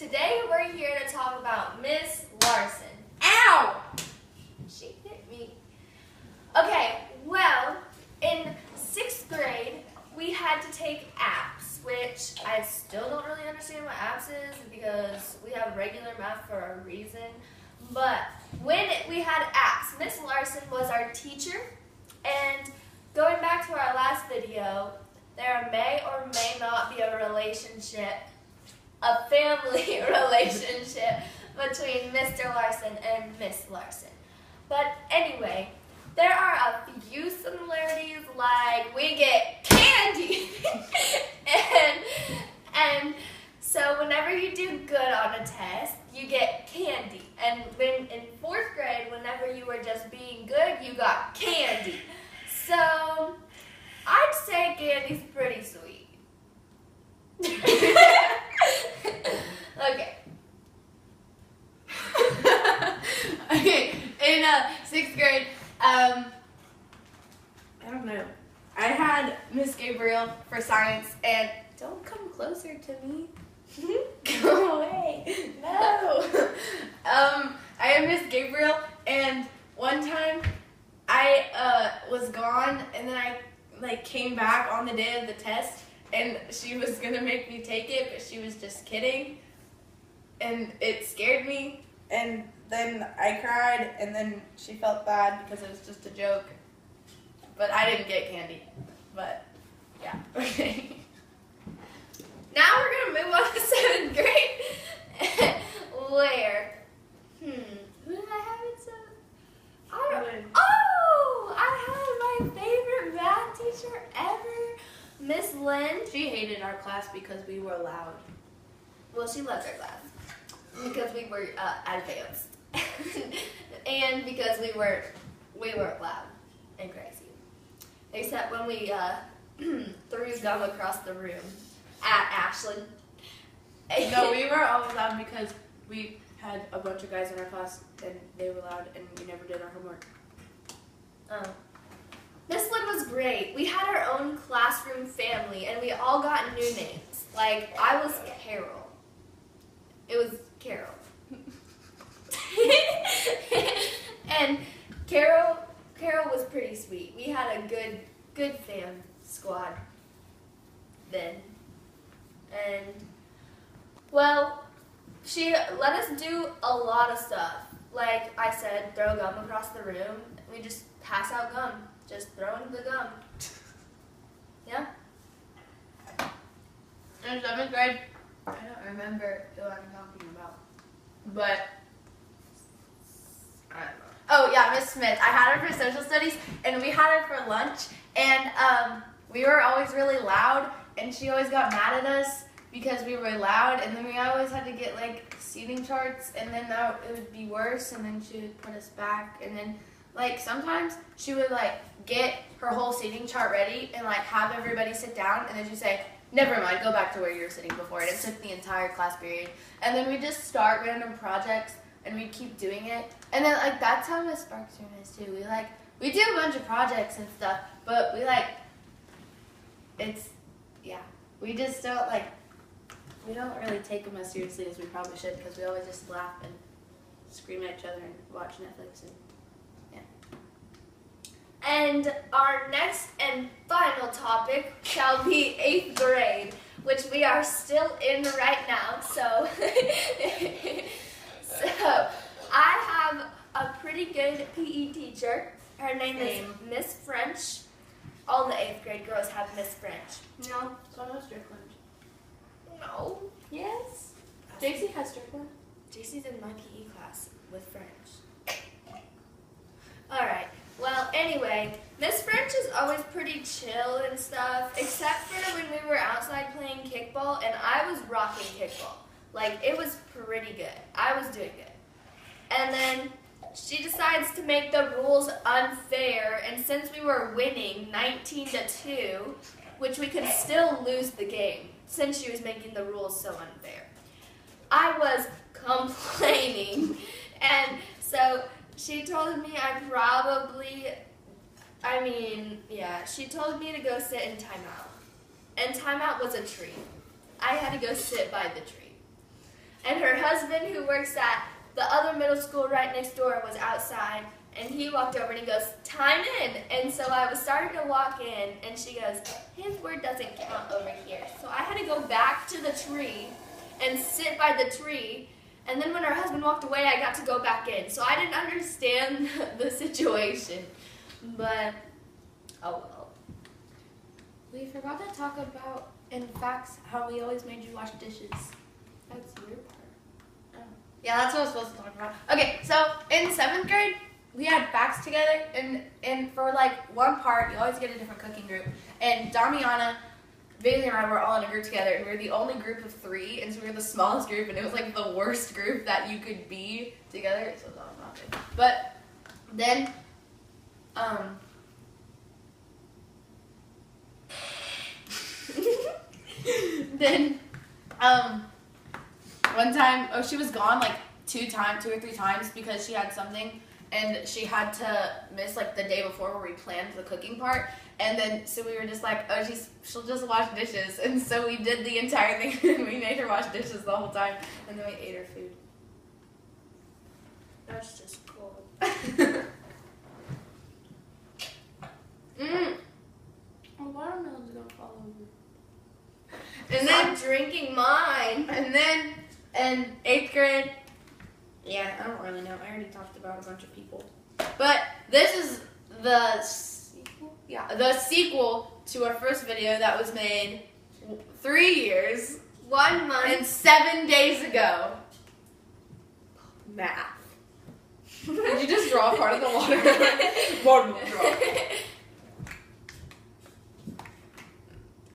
Today we're here to talk about Miss Larson. Ow! She hit me. Okay, well, in 6th grade, we had to take apps, which I still don't really understand what apps is because we have regular math for a reason. But when we had apps, Miss Larson was our teacher, and going back to our last video, there may or may not be a relationship, a family relationship between Mr. Larson and Miss Larson. But anyway, there are a few similarities, like we get candy. and so whenever you do good on a test, you get candy. And when in 4th grade, whenever you were just being good, you got candy. So I'd say candy's pretty sweet. Okay. Okay, in 6th grade, I don't know. I had Miss Gabriel for science, and don't come closer to me. Go away. No. I had Miss Gabriel, and one time I was gone, and then I came back on the day of the test, and she was gonna make me take it, but she was just kidding, and it scared me, and then I cried, and then she felt bad because it was just a joke, but I didn't get candy, but yeah. Okay. Now we're gonna move on to 7th grade, where, who did I have in 7th? I had my favorite math teacher ever, Miss Lynn. She hated our class because we were loud. Well, she loved our class because we were advanced, and because we weren't loud and crazy, except when we threw gum across the room at Ashley. No, we were always loud because we had a bunch of guys in our class and they were loud and we never did our homework. Oh. Miss Lynn was great. We had our own classroom family and we all got new names. Like, I was Carol. It was Carol. And Carol was pretty sweet. We had a good fam squad then. And, well, she let us do a lot of stuff. Like I said, throw gum across the room. We just pass out gum. Just throwing the gum. Yeah? In 7th grade, I don't remember who I'm talking about, but I don't know. Oh yeah, Miss Smith. I had her for social studies, and we had her for lunch, and we were always really loud, and she always got mad at us because we were loud, and then we always had to get seating charts, and then it would be worse, and then she would put us back, and then sometimes she would get her whole seating chart ready and have everybody sit down, and then she'd say, never mind, go back to where you were sitting before. And it took the entire class period. And then we'd just start random projects and we'd keep doing it. And then that's how Miss Sparks room is too. We do a bunch of projects and stuff, but we just don't we don't really take them as seriously as we probably should because we always just laugh and scream at each other and watch Netflix and And our next and final topic shall be 8th grade, which we are still in right now. So, I have a pretty good PE teacher. Her name is Miss French. All the 8th grade girls have Miss French. No, so does Strickland. No. Yes. JC has Strickland. JC's in my PE class with French. Alright. Well, anyway, Miss French is always pretty chill and stuff, except for when we were outside playing kickball, and I was rocking kickball. It was pretty good. I was doing good. And then she decides to make the rules unfair, and since we were winning 19-2, which we could still lose the game, since she was making the rules so unfair, I was complaining, and so she told me she told me to go sit in timeout. And timeout was a tree. I had to go sit by the tree. and her husband, who works at the other middle school right next door, was outside, and he walked over and he goes, "Time in." And so I was starting to walk in, and she goes, "His word doesn't count over here." So I had to go back to the tree and sit by the tree. And then when her husband walked away, I got to go back in. So I didn't understand the situation. But, oh well. We forgot to talk about, in facts, how we always made you wash dishes. That's your part. Oh. Yeah, that's what I was supposed to talk about. Okay, so in 7th grade, we had facts together, and for like one part, you always get a different cooking group. And Damiana, Bailey, and I were all in a group together, and we were the only group of 3, and so we were the smallest group, and it was like the worst group that you could be together. So that was not good. But then, one time, she was gone like 2 or 3 times because she had something, and she had to miss like the day before where we planned the cooking part. And then so we were just like, oh, she'll just wash dishes, and so we did the entire thing, and we made her wash dishes the whole time, and then we ate her food. That's just cool. My watermelon's gonna fall over. And then drinking mine. And then in 8th grade, yeah, I don't really know. I already talked about a bunch of people. But this is the sequel? Yeah, the sequel to our first video that was made 3 years, 1 month, and 7 days ago. Math. Did you just draw part of the water? One draw.